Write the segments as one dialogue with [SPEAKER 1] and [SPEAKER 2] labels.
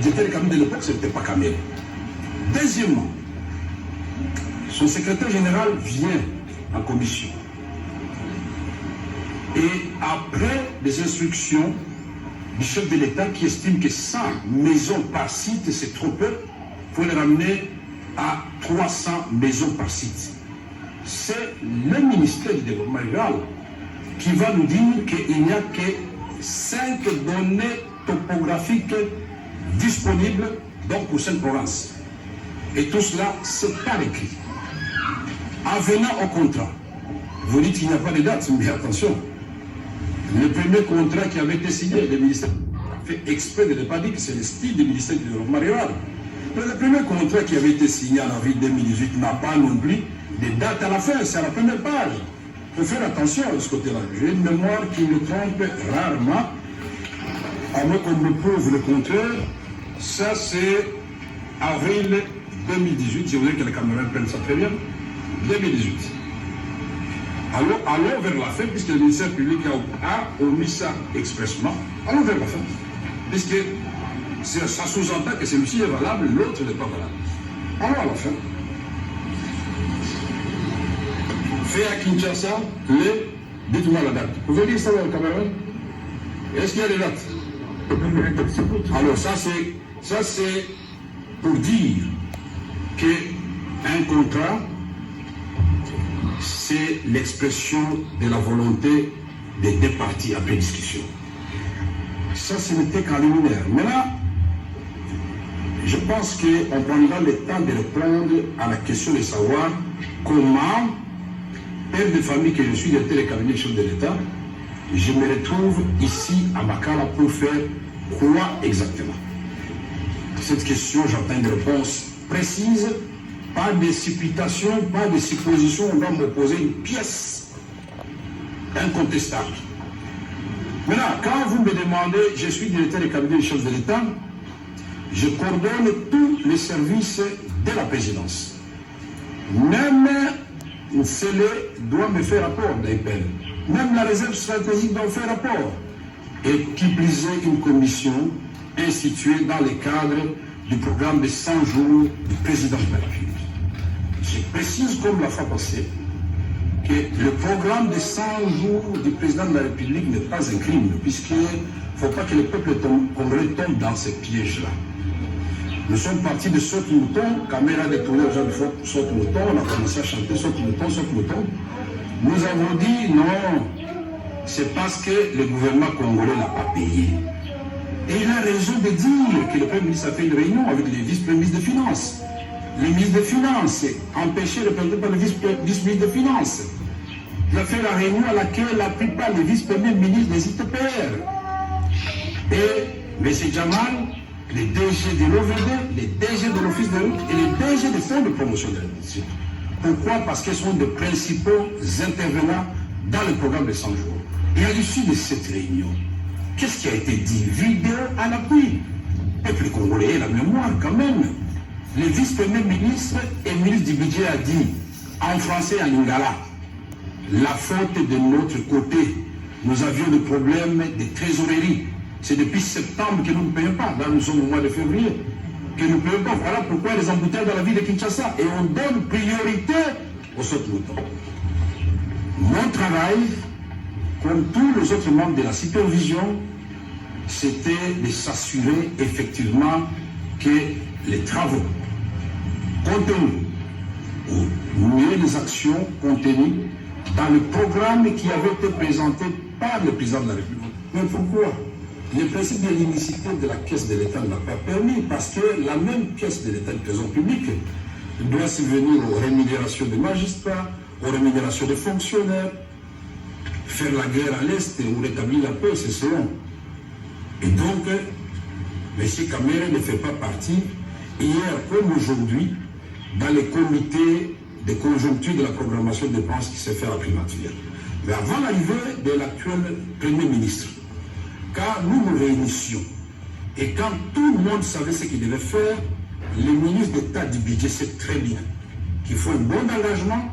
[SPEAKER 1] directeur de cabinet de l'époque, ce n'était pas Kamel. Deuxièmement, son secrétaire général vient en commission. Et après des instructions du chef de l'État qui estime que 100 maisons par site, c'est trop peu, il faut les ramener à 300 maisons par site. C'est le ministère du Développement rural qui va nous dire qu'il n'y a que 5 données topographiques disponibles donc pour cette province. Et tout cela, c'est par écrit. En venant au contrat, vous dites qu'il n'y a pas de date, mais attention, le premier contrat qui avait été signé, le ministère a fait exprès de ne pas dire que c'est le style du ministère du Développement rural. Mais le premier contrat qui avait été signé en avril 2018 n'a pas non plus de date à la fin, c'est à la première page. Il faut faire attention de ce côté-là. J'ai une mémoire qui me trompe rarement, à moins qu'on me prouve le contraire. Ça, c'est avril 2018. Je voudrais que les caméras prennent ça très bien. 2018. Allons vers la fin, puisque le ministère public a omis ça expressement. Allons vers la fin. Puisque ça sous-entend que celui-ci est valable, l'autre n'est pas valable. Allons à la fin. Fait à Kinshasa, dites-moi la date. Vous pouvez dire ça dans le Cameroun? Est-ce qu'il y a des dates? Alors ça c'est pour dire qu'un contrat, c'est l'expression de la volonté des deux parties après discussion. Ça, ce n'était qu'en liminaire. Maintenant, je pense qu'on prendra le temps de répondre à la question de savoir comment, père de famille que je suis, directeur de cabinet chef de l'État, je me retrouve ici à Makala pour faire quoi exactement? Cette question, j'attends une réponse précise, pas de supputation, pas de supposition, on va m'opposer une pièce incontestable. Maintenant, quand vous me demandez, je suis directeur de cabinet chef de l'État, je coordonne tous les services de la présidence. Même Nsele doit me faire rapport d'AIPEL. Même la réserve stratégique doit faire rapport. Et qui plus est une commission instituée dans le cadre du programme de 100 jours du président de la République. Je précise comme la fois passée que le programme de 100 jours du président de la République n'est pas un crime, puisqu'il ne faut pas que le peuple congolais tombe dans ces pièges-là. Nous sommes partis de Saute Mouton, caméra détournée aux gens de Saute Mouton, on a commencé à chanter Saute Mouton, Saute Mouton. Nous avons dit non, c'est parce que le gouvernement congolais n'a pas payé. Et il a raison de dire que le Premier ministre a fait une réunion avec les vice-premiers ministres des Finances. Le ministre des Finances, empêché de représenté par le vice-ministre des Finances. Il a fait la réunion à laquelle la plupart des vice-premiers ministres des ITPR. Et M. Jamal, les DG de l'OVD, les DG de l'Office de route et les DG des fonds de promotion de l'industrie. Pourquoi? Parce qu'ils sont de principaux intervenants dans le programme de 100 jours. Et à l'issue de cette réunion, qu'est-ce qui a été dit? Vidéo à l'appui. Le peuple congolais, la mémoire quand même. Le vice-premier ministre et ministre du budget a dit, en français en lingala, la faute de notre côté. Nous avions des problèmes de trésorerie. C'est depuis septembre que nous ne payons pas. Là, nous sommes au mois de février. Que nous ne payons pas. Voilà pourquoi les embouteillages dans la ville de Kinshasa. Et on donne priorité aux autres moutons. Mon travail, comme tous les autres membres de la supervision, c'était de s'assurer effectivement que les travaux contenus, ou mieux les actions contenues dans le programme qui avait été présenté par le président de la République. Mais pourquoi? Le principe de l'unicité de la caisse de l'État ne l'a pas permis, parce que la même caisse de l'État de trésor public doit subvenir aux rémunérations des magistrats, aux rémunérations des fonctionnaires, faire la guerre à l'Est ou rétablir la paix, c'est selon. Et donc, M. Kamere ne fait pas partie, hier comme aujourd'hui, dans les comités de conjoncture de la programmation de dépenses qui s'est fait à la primature. Mais avant l'arrivée de l'actuel Premier ministre, quand nous nous réunissions, et quand tout le monde savait ce qu'il devait faire, le ministre d'État du budget sait très bien qu'il faut un bon engagement,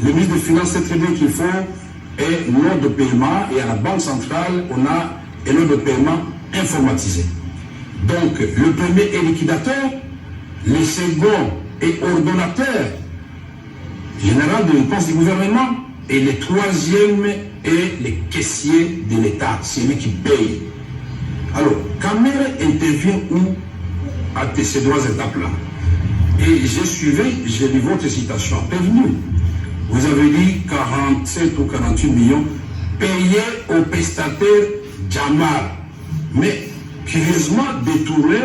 [SPEAKER 1] le ministre des Finances sait très bien qu'il faut un ordre de paiement, et à la Banque centrale, on a un ordre de paiement informatisé. Donc, le premier est liquidateur, le second est ordonnateur général de dépenses du gouvernement, et le troisième est le caissier de l'État, c'est lui qui paye. Alors, Camere intervient où à ces trois étapes-là? Et j'ai suivi, j'ai lu votre citation, prévenu. Vous avez dit 47 ou 48 millions payés au prestataire Jamal, mais curieusement détourné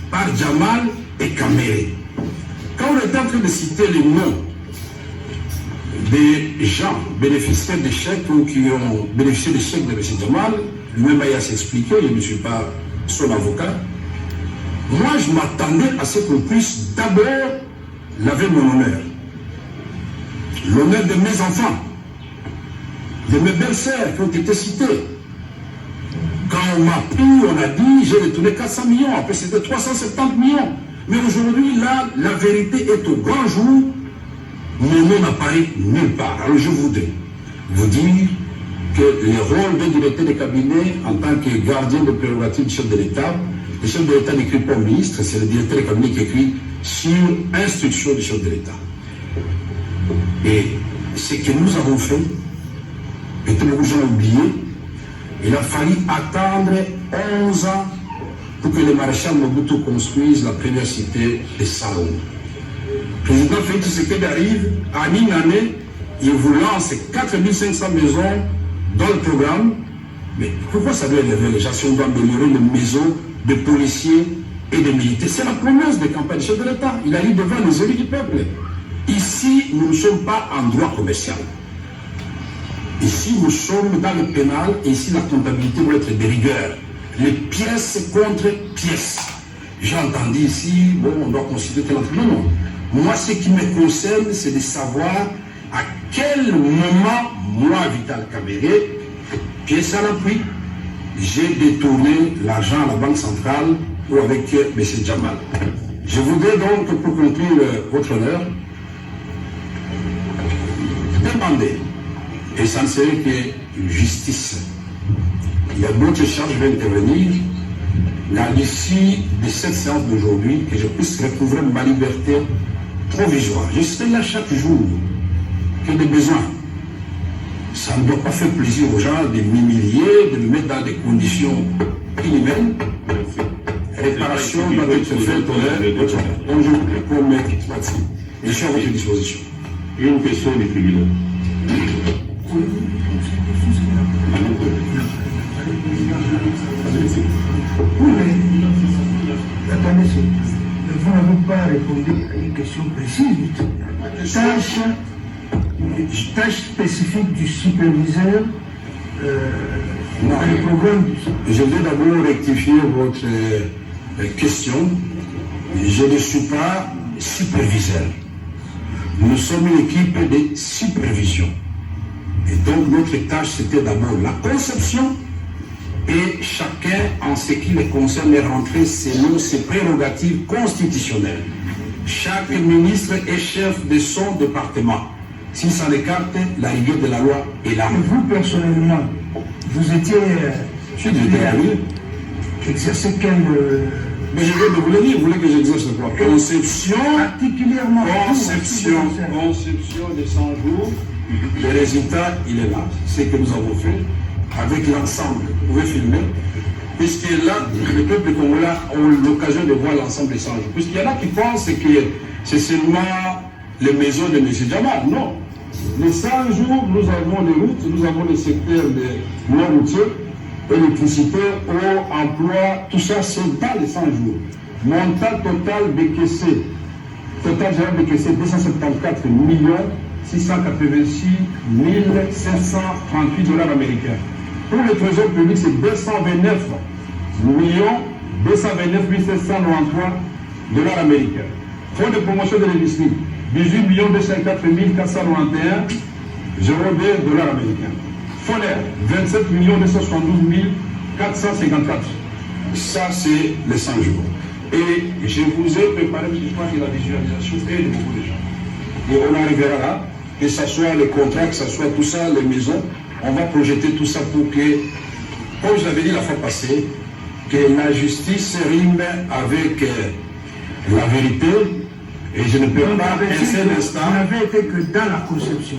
[SPEAKER 1] par Jamal et Camere. Quand on est en train de citer les noms des gens bénéficiaires des chèques ou qui ont bénéficié des chèques de M. Jamal, lui-même a s'expliqué, je ne suis pas son avocat. Moi, je m'attendais à ce qu'on puisse d'abord laver mon honneur. L'honneur de mes enfants, de mes belles-sœurs qui ont été citées. Quand on m'a pris, on a dit, j'ai retourné 400 millions, après c'était 370 millions. Mais aujourd'hui, là, la vérité est au grand jour. Mon nom n'apparaît nulle part. Alors je voudrais vous dire que le rôle d'un directeur de cabinet en tant que gardien de prérogatives du chef de l'État, le chef de l'État n'écrit pas au ministre, c'est le directeur de cabinet qui écrit sur instruction du chef de l'État. Et ce que nous avons fait, et que beaucoup de gens ont oublié, il a fallu attendre 11 ans pour que le maréchal Mobutu construise la première cité de Salon. Le président Félix Tshisekedi arrive, en une année, il vous lance 4500 maisons dans le programme. Mais pourquoi ça doit élever les gens si on doit améliorer les maisons de policiers et de militaires? C'est la promesse de campagne du chef de l'État. Il a dit devant les élus du peuple. Ici, nous ne sommes pas en droit commercial. Ici, nous sommes dans le pénal et ici, la comptabilité doit être de rigueur. Les pièces contre pièces. J'ai entendu ici, bon, on doit considérer tel entraînement. Non. Moi, ce qui me concerne, c'est de savoir à quel moment, moi, Vital Camere, pièce à l'appui, j'ai détourné l'argent à la Banque centrale ou avec M. Jamal. Je voudrais donc, pour conclure votre honneur, demander, et ça ne serait que justice. Il y a d'autres charges qui vont intervenir. À l'issue de cette séance d'aujourd'hui, que je puisse recouvrer ma liberté provisoire. Je serai là chaque jour que des besoins. Ça ne doit pas faire plaisir aux gens de m'humilier, de me mettre dans des conditions inhumaines. Réparation doit être faite bonjour, comme je suis à votre disposition.
[SPEAKER 2] Une question du tribunal.
[SPEAKER 3] Oui, mais attendez, vous n'avez pas répondu à une question précise. Tâche spécifique du superviseur dans le programme.
[SPEAKER 1] Je vais d'abord rectifier votre question. Je ne suis pas superviseur. Nous sommes une équipe de supervision. Et donc notre tâche, c'était d'abord la conception et chacun, en ce qui le concerne, est rentré selon ses prérogatives constitutionnelles. Chaque ministre est chef de son département. Si ça l'écarte, la rigueur de la loi est là.
[SPEAKER 3] Et vous, personnellement, vous étiez... exercé quel...
[SPEAKER 1] Mais je vais vous le dire, vous voulez que j'exerce quoi? Conception,
[SPEAKER 3] particulièrement...
[SPEAKER 1] conception de 100 jours, le résultat, il est là. C'est ce que nous avons fait avec l'ensemble. Vous pouvez filmer. Puisque là, le peuple congolais a l'occasion de voir l'ensemble des 100 jours. Puisqu'il y en a qui pensent que c'est seulement les maisons de M. Jamal. Non. Les 100 jours, nous avons les routes, nous avons les secteurs de non-routiers, électricité, eau, emploi, tout ça, c'est dans les 100 jours. Montant total décaissé, total général décaissé, 274 686 538 dollars américains. Pour le trésor public, c'est 229 793 dollars américains. Fonds de promotion de l'industrie, 18 204 491 dollars américains. Fonds d'air, 27 272 454. Ça, c'est les 100 jours. Et je vous ai préparé, je crois que la visualisation est de beaucoup de gens. Et on arrivera là, que ce soit les contrats, que ce soit tout ça, les maisons, on va projeter tout ça pour que, comme je l'avais dit la fois passée, que la justice rime avec la vérité et je ne peux pas un seul instant.
[SPEAKER 3] Vous n'avez été que dans la conception.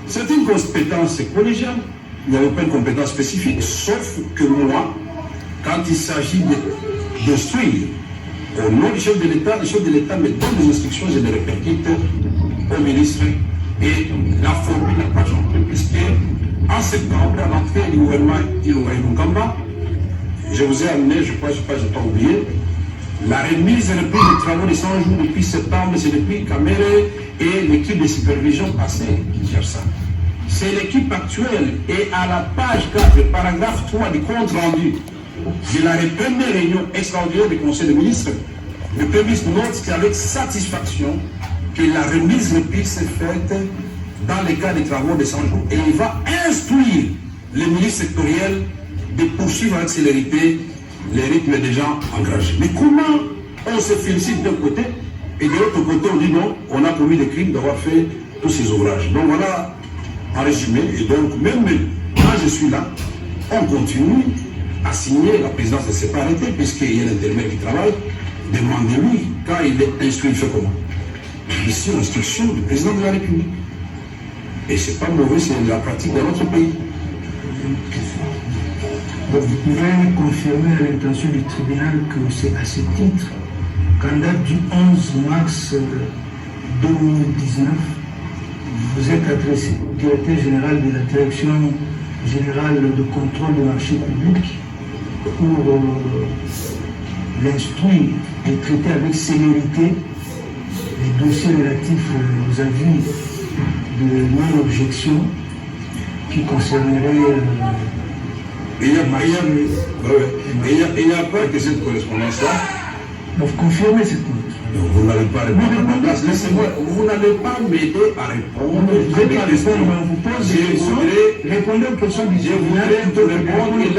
[SPEAKER 1] C'est une compétence collégiale. Il n'y avait pas une compétence spécifique, sauf que moi, quand il s'agit d'instruire au nom du chef de l'État, le chef de l'État me donne des instructions, je les répercute au ministre et la formule n'a pas changé, puisque en septembre, à l'entrée du gouvernement Ilunga, je vous ai amené, je crois, je n'ai pas oublié, la remise et reprise des travaux de 100 jours depuis septembre, c'est depuis Kamere et l'équipe de supervision passée qui gère ça. C'est l'équipe actuelle et à la page 4, paragraphe 3 du compte rendu de la première réunion extraordinaire du Conseil des ministres, le Premier ministre note qu'avec satisfaction que la remise reprise s'est faite dans le cas des travaux de 100 jours. Et il va instruire les ministres sectoriels de poursuivre avec célérité les rythmes déjà engagés. Mais comment on se félicite d'un côté et de l'autre côté on dit non, on a commis des crimes d'avoir fait tous ces ouvrages. Donc voilà, en résumé, et donc même quand je suis là, on continue à signer la présidence de ses arrêtés, puisqu'il y a l'intérimaire qui travaille, demandez-lui, quand il est instruit, il fait comment? Ici, l'instruction du président de la République. Et c'est pas mauvais, c'est la pratique dans notre pays.
[SPEAKER 3] Donc, vous pouvez confirmer à l'intention du tribunal que c'est à ce titre qu'en date du 11 mars 2019, vous êtes adressé au directeur général de la Direction générale de contrôle des marchés publics pour l'instruire et traiter avec célérité les dossiers relatifs aux avis de non-objection qui concerneraient
[SPEAKER 1] il n'y a pas que cette correspondance-là.
[SPEAKER 3] Donc, confirmez cette correspondance.
[SPEAKER 1] Vous n'allez pas répondre à ma place. Laissez-moi, vous n'allez pas m'aider à répondre.
[SPEAKER 3] Vous n'allez pas répondre, mais on vous pose des questions. Répondez aux questions du tribunal.
[SPEAKER 1] Je voudrais répondre et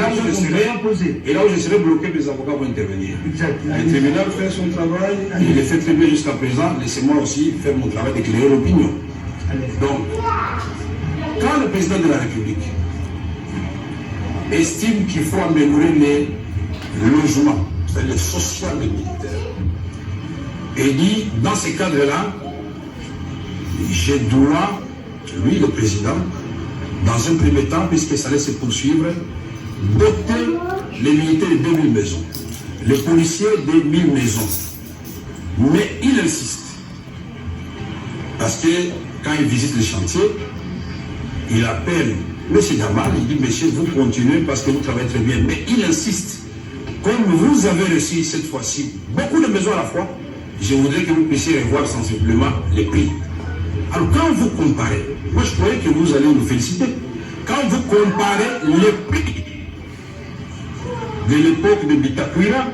[SPEAKER 1] là où je serai bloqué, les avocats vont intervenir.
[SPEAKER 3] Exact.
[SPEAKER 1] Le tribunal fait son travail, il est fait très bien jusqu'à présent. Laissez-moi aussi faire mon travail d'éclairer l'opinion. Donc, quand le président de la République estime qu'il faut améliorer les logements, c'est-à-dire le social des militaires, et dit, dans ces cadres-là, je dois, lui le président, dans un premier temps, puisque ça allait se poursuivre, doter les militaires de 2000 maisons, les policiers de 1000 maisons. Mais il insiste, parce que quand il visite les chantiers, il appelle M. Jamal, il dit, monsieur, vous continuez parce que vous travaillez très bien. Mais il insiste, comme vous avez reçu cette fois-ci beaucoup de maisons à la fois, je voudrais que vous puissiez revoir sensiblement les prix. Alors quand vous comparez, moi je croyais que vous allez nous féliciter, quand vous comparez les prix de l'époque de Bitakwira,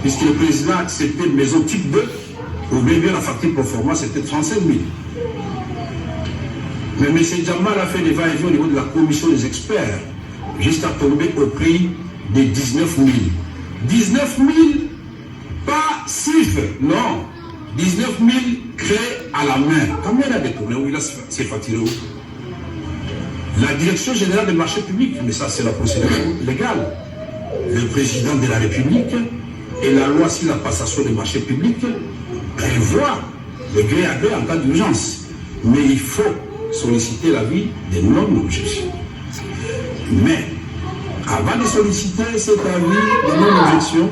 [SPEAKER 1] puisque le président acceptait une maison type 2, oubliez bien la facture pro forma, c'était 35 000. Mais M. Jamal a fait des va-et-vient au niveau de la commission des experts, jusqu'à tomber au prix de 19 000. 19 000, pas chiffre, non. 19 000 créés à la main. Combien il a détourné? Où il a ses facturé? La direction générale des marchés publics, mais ça c'est la procédure légale. Le président de la République et la loi sur la passation des marchés publics prévoit le gré à gré en cas d'urgence. Mais il faut solliciter l'avis des non-objections. Mais avant de solliciter cet avis de non-objection,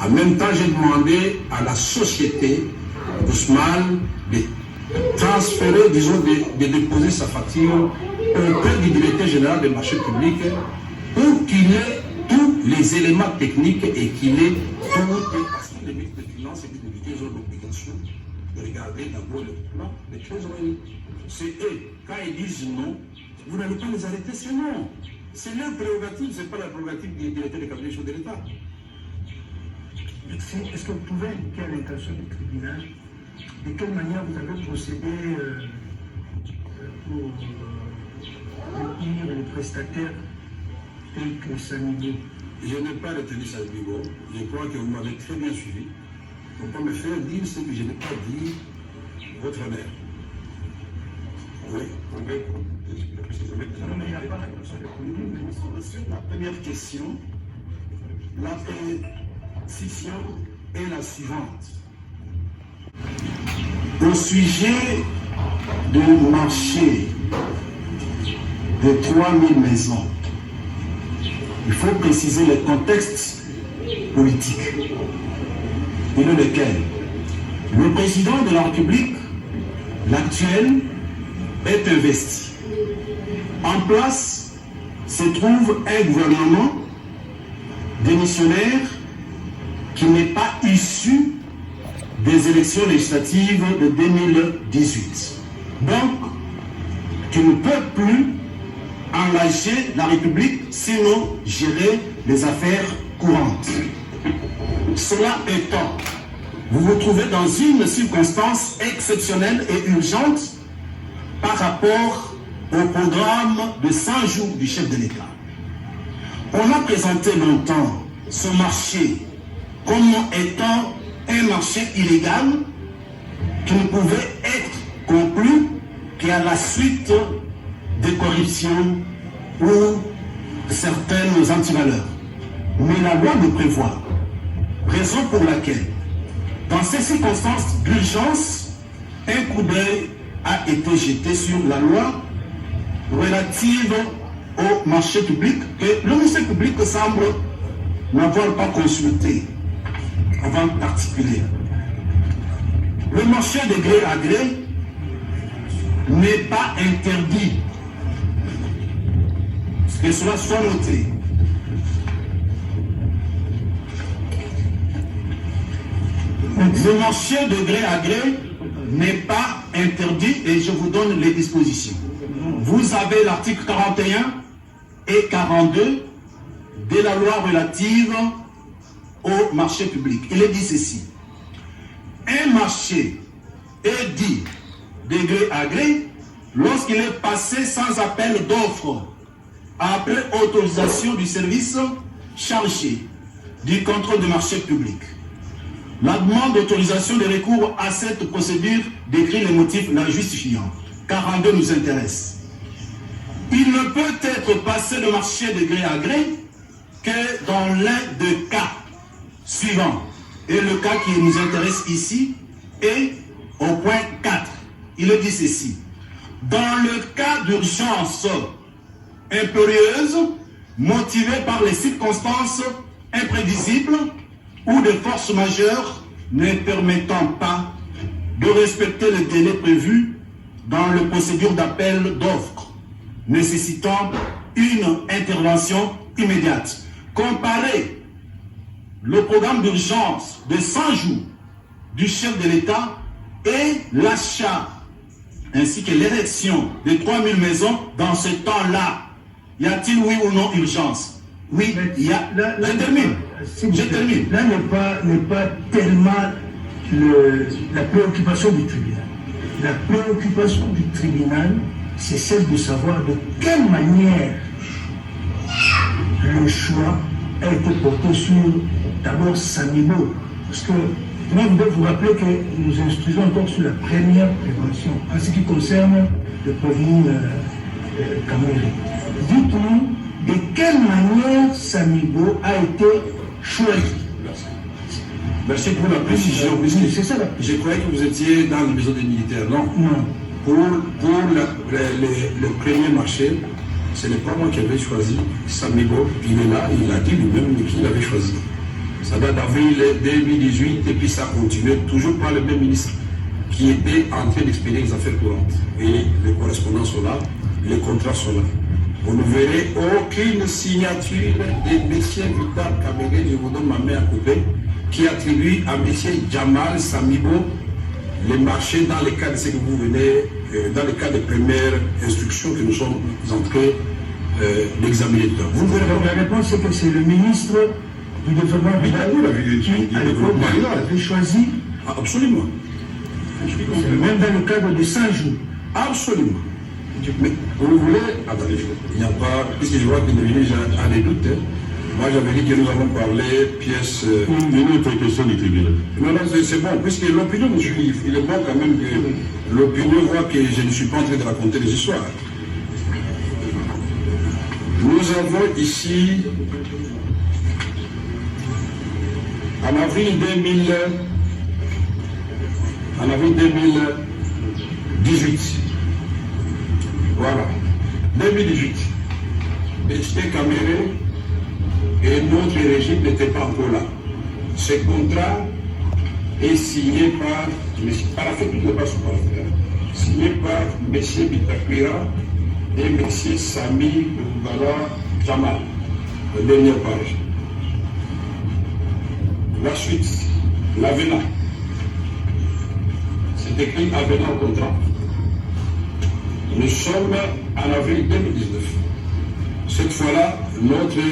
[SPEAKER 1] en même temps j'ai demandé à la société Ousmane de transférer, disons, de déposer sa facture auprès du directeur général des marchés publics pour qu'il ait tous les éléments techniques et qu'il ait tout, parce que les ministres des Finances et des budgets ont l'obligation de regarder d'abord le plan des trésoreries. C'est eux, quand ils disent non, vous n'allez pas les arrêter, c'est non. C'est leur prérogative, ce n'est pas la prérogative du directeur des cabinets de l'État.
[SPEAKER 3] Est-ce que vous pouvez indiquer à l'intention du tribunal de quelle manière vous avez procédé pour retenir les prestataires tels que Samigo?
[SPEAKER 1] Je n'ai pas retenu Samigo. Je crois que vous m'avez très bien suivi. Il ne faut pas me faire dire ce que je n'ai pas dit, votre honneur. Oui, vous pouvez précisément.
[SPEAKER 3] Non, mais il n'y a pas la question de la
[SPEAKER 1] La première question, La précision est la suivante. Au sujet du marché de 3000 maisons, il faut préciser le contexte politique. Et lequel le président de la République, l'actuel, est investi. En place se trouve un gouvernement démissionnaire qui n'est pas issu des élections législatives de 2018. Donc, tu ne peux plus engager la République, sinon gérer les affaires courantes. Cela étant, vous vous trouvez dans une circonstance exceptionnelle et urgente par rapport au programme de 100 jours du chef de l'État. On a présenté longtemps ce marché comme étant un marché illégal qui ne pouvait être conclu qu'à la suite de corruption ou certaines antivaleurs. Mais la loi le prévoit, raison pour laquelle, dans ces circonstances d'urgence, un coup d'œil a été jeté sur la loi relative au marché public que le ministère public semble n'avoir pas consulté avant d'articuler. Le marché de gré à gré n'est pas interdit. Que cela soit noté. Le marché de gré à gré n'est pas interdit et je vous donne les dispositions. Vous avez l'article 41 et 42 de la loi relative au marché public. Il est dit ceci. Un marché est dit de gré à gré lorsqu'il est passé sans appel d'offres après autorisation du service chargé du contrôle du marché public. La demande d'autorisation de recours à cette procédure décrit les motifs la justifiant. 42 nous intéresse. Il ne peut être passé de marché de gré à gré que dans l'un des cas suivants. Et le cas qui nous intéresse ici est au point 4. Il dit ceci. Dans le cas d'urgence impérieuse, motivée par les circonstances imprévisibles ou de forces majeures ne permettant pas de respecter le délai prévu dans la procédure d'appel d'offres, nécessitant une intervention immédiate. Comparer le programme d'urgence de 100 jours du chef de l'État et l'achat ainsi que l'érection de 3000 maisons dans ce temps-là. Y a-t-il oui ou non urgence? Oui, il y a. Je termine.
[SPEAKER 3] Là n'est pas tellement la préoccupation du tribunal. La préoccupation du tribunal, c'est celle de savoir de quelle manière le choix a été porté sur d'abord Samibo. Parce que moi, je dois vous rappeler que nous instruisons encore sur la première prévention en ce qui concerne le prévenu Kamere. Dites-nous de quelle manière Samibo a été choisi.
[SPEAKER 1] Merci pour la précision.
[SPEAKER 3] C'est ça.
[SPEAKER 1] Je croyais que vous étiez dans le maison des militaires. Non.
[SPEAKER 3] Non.
[SPEAKER 1] Pour le premier marché, ce n'est pas moi qui avais choisi. Samibo, il est là, il a dit lui-même qu'il avait choisi. Ça date d'avril 2018 et puis ça continue toujours par le même ministre qui était en train d'expédier les affaires courantes. Et les correspondants sont là, les contrats sont là. Vous ne verrez aucune signature de M. Vital Kamere, je vous donne ma main à couper, qui attribue à M. Jamal Samibo les marchés dans le cas de ce que vous venez, dans le cas des premières instructions que nous sommes en train d'examiner.
[SPEAKER 3] La réponse c'est que c'est le ministre du développement qui, à l'époque, avait choisi.
[SPEAKER 1] Absolument.
[SPEAKER 3] Même dans le cadre de 100 jours.
[SPEAKER 1] Absolument. Mais vous voulez. Attendez, il n'y a pas. Puisque je vois qu'il y a des doutes. Moi j'avais dit que nous avons parlé pièce.
[SPEAKER 2] Une autre question du tribunal.
[SPEAKER 1] Non, non, c'est bon, puisque l'opinion me suit. Il est bon quand même que l'opinion voit que je ne suis pas en train de raconter des histoires. Nous avons ici En avril 2018, voilà, 2018, j'étais Cameroun et notre régime n'était pas encore là. Ce contrat est signé par, signé par M. Bitakwira et M. Sami Bala Jamal, la dernière page. La suite, l'avenant. C'est écrit avenant au contrat. Nous sommes en avril 2019. Cette fois-là, notre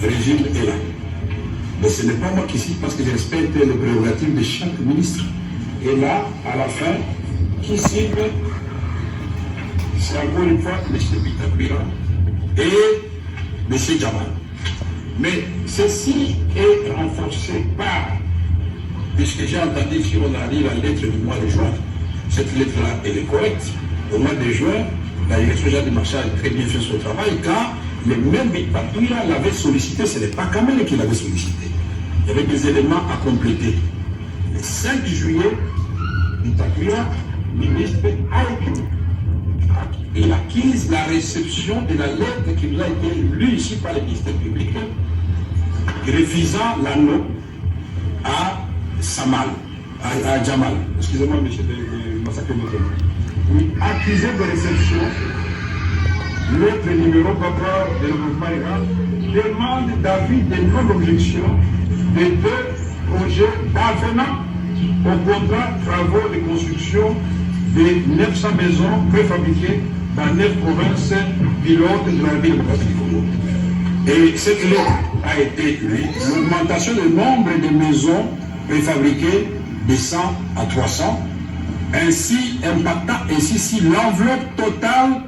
[SPEAKER 1] régime est là. Mais ce n'est pas moi qui cite parce que je respecte les prérogatives de chaque ministre. Et là, à la fin, qui cite, c'est encore une fois M. Bitakwira et M. Jamal. Mais ceci est renforcé par, puisque j'ai entendu si on a lu la lettre du mois de juin, cette lettre-là, elle est correcte. Au mois de juin, la direction générale du marché a très bien fait son travail quand le même Bitakwira l'avait sollicité, ce n'est pas Kamel qui l'avait sollicité. Il y avait des éléments à compléter. Le 5 juillet, Bitakwira, ministre, a écrit. Il acquise la réception de la lettre qui nous a été lue ici par le ministère public, refusant l'anneau à à Jamal. Excusez-moi, monsieur de massacrer notre nom. Oui, accusé de réception. L'autre numéro rapport de développement rural demande d'avis de non-objection de deux projets d'avenant au contrat travaux de construction de 900 maisons préfabriquées dans 9 provinces pilotes de la République démocratique du Congo. Et cette lettre a été lue. L'augmentation du nombre de maisons préfabriquées de 100 à 300, ainsi impactant ainsi si l'enveloppe totale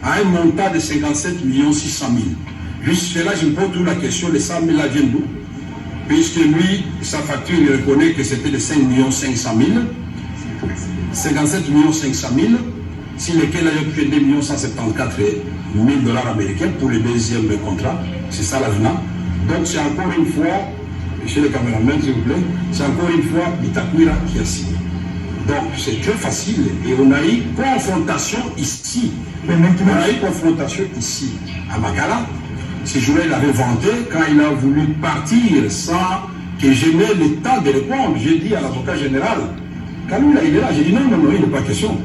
[SPEAKER 1] à un montant de 57 600 000. Jusque là, je me pose toujours la question, les 100 000 là viennent d'où? Puisque lui, sa facture, il reconnaît que c'était de 5 500 000, 57 500 000, si lesquels avaient pris 2 174 000 $ américains pour le deuxième contrat, c'est ça l'avenant. Donc c'est encore une fois, monsieur le caméraman s'il vous plaît, c'est encore une fois Bitakwira qui a signé. Donc c'est très facile et on a eu confrontation ici. Mais maintenant, on a eu confrontation ici à Makala. Ce jour-là, il avait vanté quand il a voulu partir sans que je n'ai le temps de répondre. J'ai dit à l'avocat général, quand lui là, il est là, j'ai dit non, il n'est pas question.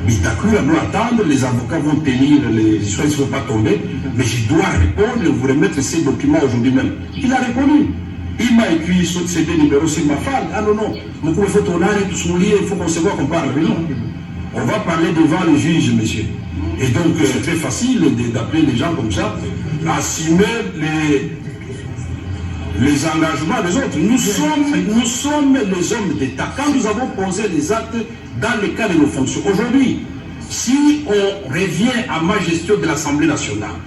[SPEAKER 1] Bitakwira doit attendre, les avocats vont tenir les histoires, il ne faut pas tomber, mais je dois répondre et vous remettre ces documents aujourd'hui même. Il a répondu. Il m'a écrit sur ces 2 numéros sur ma femme. Ah non, il faut tourner, tout souligner, il faut qu'on se voit qu'on parle. Mais non, on va parler devant le juge, monsieur. Et donc, c'est très facile d'appeler les gens comme ça, assumer les engagements des autres. Nous sommes les hommes d'État. Quand nous avons posé les actes dans le cadre de nos fonctions, aujourd'hui, si on revient à ma gestion de l'Assemblée nationale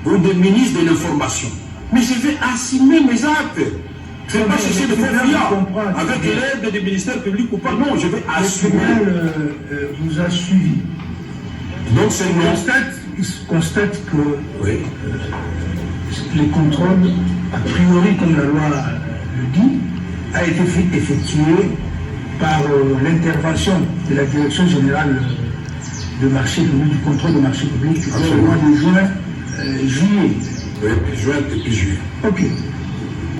[SPEAKER 1] ou des ministres de l'information, mais je vais assumer mes actes. Je ne vais pas chercher de faire rien avec l'aide du ministère public ou pas. Non, je vais assumer.
[SPEAKER 3] Vous a suivi.
[SPEAKER 1] Donc c'est
[SPEAKER 3] il constate que oui. Les contrôles, a priori, comme la loi le dit, a été effectué par l'intervention de la Direction générale de marché public, du contrôle de marché public, au mois de juillet.
[SPEAKER 1] Oui, juin et puis juillet.
[SPEAKER 3] Ok.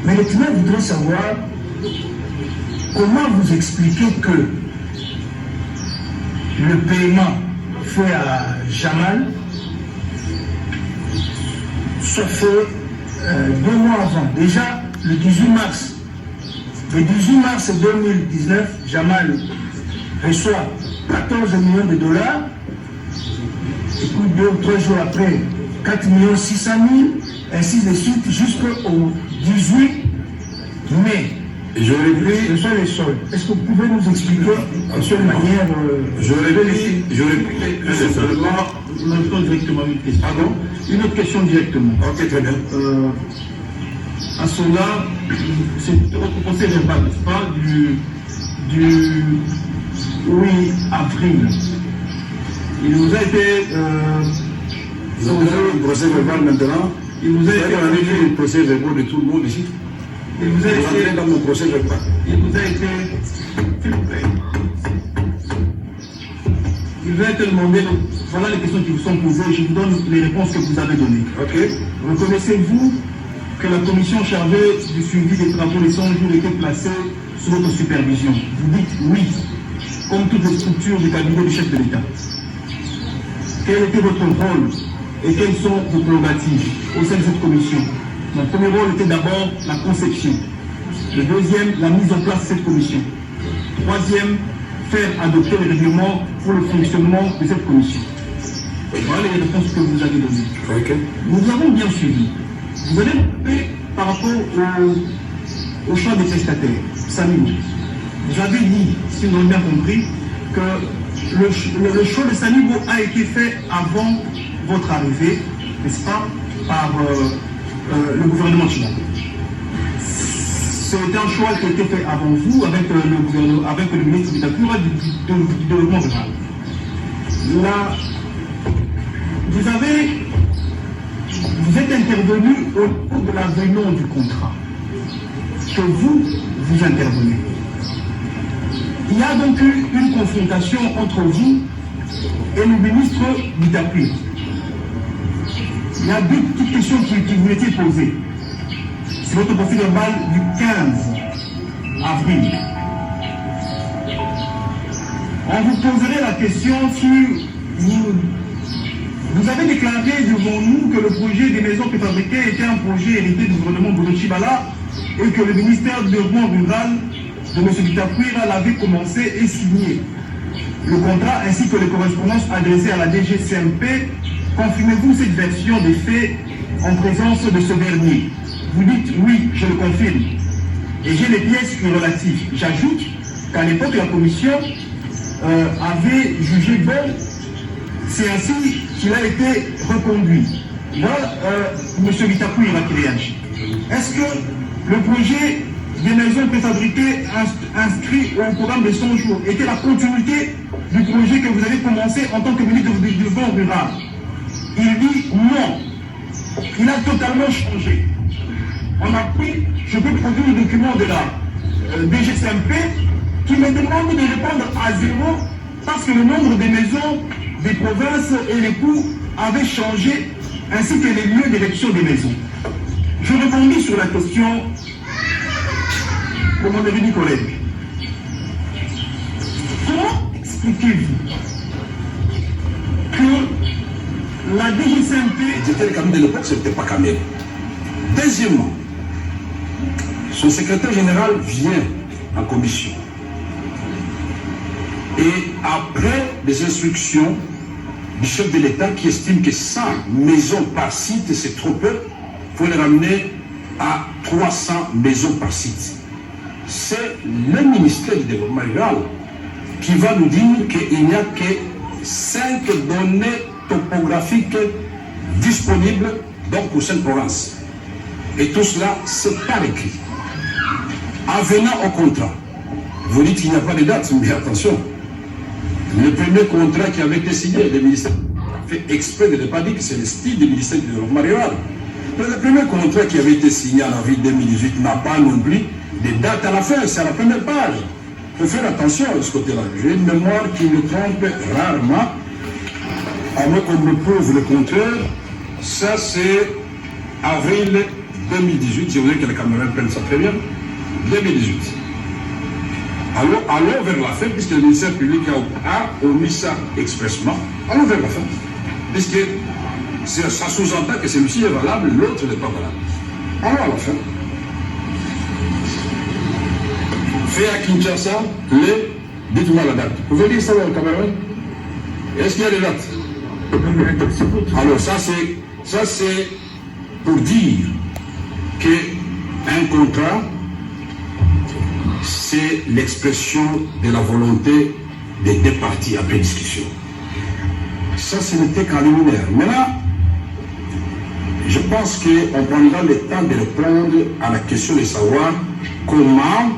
[SPEAKER 3] Mais maintenant, je voudrais savoir comment vous expliquez que le paiement fait à Jamal soit fait 2 mois avant. Déjà, le 18 mars 2019, Jamal reçoit 14 millions de dollars, et puis 2 ou 3 jours après, 4 600 000, ainsi de suite, jusqu'au 18 mai.
[SPEAKER 1] Et je réplique.
[SPEAKER 3] Ce sont les soldes. Est-ce que vous pouvez nous expliquer de quelle manière.
[SPEAKER 1] Je réplique
[SPEAKER 4] simplement directement une question.
[SPEAKER 1] Pardon?
[SPEAKER 4] Une autre question directement.
[SPEAKER 1] Ok, très bien.
[SPEAKER 4] À cela, c'est votre procès verbal, n'est-ce pas, du 8 avril. Il vous a été.
[SPEAKER 1] Vous avez un procès verbal maintenant.
[SPEAKER 4] Il vous a été.
[SPEAKER 1] On a vu le procès verbal de tout le monde ici.
[SPEAKER 4] Il vous a
[SPEAKER 1] Vous entrez
[SPEAKER 4] été...
[SPEAKER 1] dans mon procès, je pas.
[SPEAKER 4] Il vous a été... S'il vous plaît. Il vous a été demandé, donc, voilà les questions qui vous sont posées, je vous donne les réponses que vous avez données.
[SPEAKER 1] Ok.
[SPEAKER 4] Reconnaissez-vous que la commission chargée du suivi des travaux des 100 jours était placée sous votre supervision? Vous dites oui, comme toutes les structures du cabinet du chef de l'État. Quel était votre rôle et quelles sont vos prérogatives au sein de cette commission? Mon premier rôle était d'abord la conception. Le deuxième, la mise en place de cette commission. Troisième, faire adopter les règlements pour le fonctionnement de cette commission. Voilà les réponses que vous avez données.
[SPEAKER 1] Ok.
[SPEAKER 4] Nous avons bien suivi. Vous avez fait par rapport au choix des prestataires, Sanibo. Vous avez dit, si nous avons bien compris, que le choix de Sanibo a été fait avant votre arrivée, n'est-ce pas, par le gouvernement chinois. C'est un choix qui a été fait avant vous, avec le ministre Bitakura du développement rural. Là, vous êtes intervenu au cours de l'avenant du contrat, que vous intervenez. Il y a donc eu une confrontation entre vous et le ministre Bitakura. Il y a deux petites questions qui vous étaient posées. C'est votre profil verbal du 15 avril. On vous poserait la question si vous avez déclaré devant nous que le projet des maisons préfabriquées était un projet hérité du gouvernement Boulot-Chibala et que le ministère du développement rural de M. Bitakura l'avait commencé et signé. Le contrat ainsi que les correspondances adressées à la DGCMP, confirmez-vous cette version des faits en présence de ce dernier? Vous dites oui, je le confirme. Et j'ai les pièces relatives. J'ajoute qu'à l'époque, la commission avait jugé bon. C'est ainsi qu'il a été reconduit. Voilà, M. Bitakura qui réagit. Est-ce que le projet des maisons préfabriquées inscrit au programme de 100 jours était la continuité du projet que vous avez commencé en tant que ministre du développement rural? Il dit non. Il a totalement changé. On a pris, je peux produire le document de la DGCMP qui me demande de répondre à zéro parce que le nombre des maisons des provinces et les coûts avaient changé ainsi que les lieux d'érection des maisons. Je rebondis sur la question de mon ami collègue. Comment expliquez-vous que la DGCMP...
[SPEAKER 1] C'était le cabinet de l'époque, ce n'était pas Kamel. Deuxièmement, son secrétaire général vient en commission. Et après des instructions du chef de l'État qui estime que 100 maisons par site, c'est trop peu, il faut les ramener à 300 maisons par site. C'est le ministère du développement rural qui va nous dire qu'il n'y a que 5 données topographiques disponibles donc pour cette province. Et tout cela, c'est par écrit. Avenant au contrat, vous dites qu'il n'y a pas de date, mais attention, le premier contrat qui avait été signé, le ministère a fait exprès de ne pas dire que c'est le style du ministère du développement rural. Le premier contrat qui avait été signé en avril 2018 n'a pas non plus de date à la fin, c'est à la première page. Il faut faire attention à ce côté-là. J'ai une mémoire qui me trompe rarement, à moins qu'on me prouve le contraire. Ça, c'est avril 2018. Je voudrais que la caméra prenne ça très bien. 2018. Allons vers la fin, puisque le ministère public a omis ça expressement. Allons vers la fin, puisque ça sous-entend que celui-ci est valable, l'autre n'est pas valable. Allons à la fin. Fait à Kinshasa, dites-moi la date. Vous pouvez dire ça dans le caméra? Est-ce qu'il y a des dates? Alors ça c'est pour dire qu'un contrat, c'est l'expression de la volonté des deux parties après discussion. Ça, ce n'était qu'en liminaire. Maintenant, je pense qu'on prendra le temps de répondre à la question de savoir comment,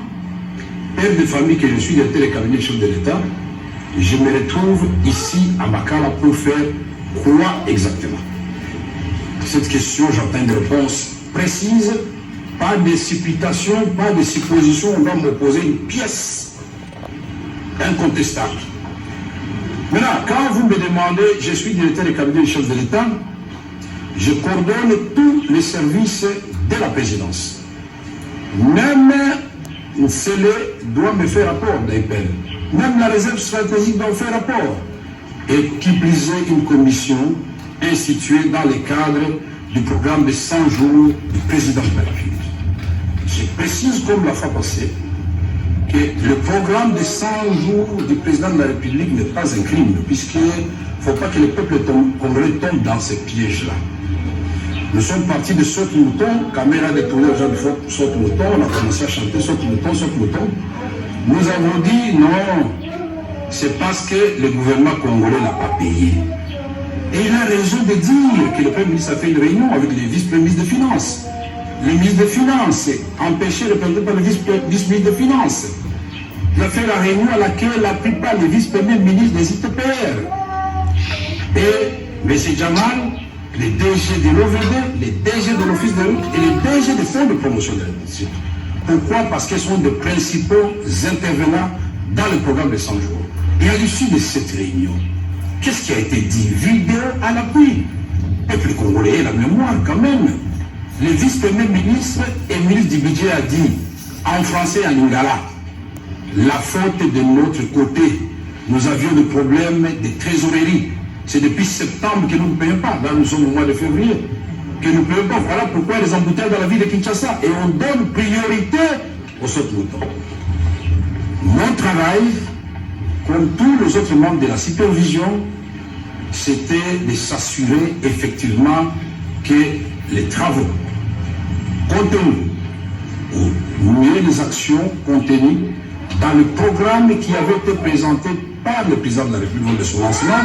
[SPEAKER 1] père de famille que je suis dans le cabinet chef de l'État, je me retrouve ici à Makala pour faire quoi exactement? Cette question, j'attends une réponse précise pas de supputation, pas de supposition, on va m'opposer une pièce incontestable. Maintenant, quand vous me demandez, je suis directeur du cabinet du chef de l'État, je coordonne tous les services de la présidence. Même Célé doit me faire rapport d'APL. Même la réserve stratégique doit faire rapport. Et qui plus est une commission instituée dans le cadre du programme de 100 jours du président de la République. Je précise comme la fois passée que le programme de 100 jours du président de la République n'est pas un crime, puisqu'il ne faut pas que le peuple congolais tombe dans ces pièges-là. Nous sommes partis de Saute Mouton, caméra détournée aux gens de Saute Mouton, on a commencé à chanter Saute Mouton, Saute Mouton. Nous avons dit non, c'est parce que le gouvernement congolais n'a pas payé. Et il a raison de dire que le Premier ministre a fait une réunion avec les vice-premiers ministres des Finances. Le ministre des Finances, empêché de représenté par le vice-ministre des Finances. Il a fait la réunion à laquelle la plupart des vice-premiers ministres des ITPR. Et M. Jamal, les DG de l'OVD, les DG de l'Office de route et les DG des fonds de promotion de l'industrie. Pourquoi? Parce qu'ils sont des principaux intervenants dans le programme de 100 jours. Et à l'issue de cette réunion, qu'est-ce qui a été dit? Vidéo à l'appui. Et puis le Congolais, la mémoire quand même. Le vice-premier ministre et ministre du budget a dit, en français et en lingala, la faute de notre côté. Nous avions des problèmes de trésorerie. C'est depuis septembre que nous ne payons pas. Là, nous sommes au mois de février. Que nous ne payons pas. Voilà pourquoi les embouteillages dans la ville de Kinshasa. Et on donne priorité aux saute-moutons. Mon travail, comme tous les autres membres de la supervision, c'était de s'assurer effectivement que les travaux contenus ou mieux les actions contenues dans le programme qui avait été présenté par le président de la République de son lancement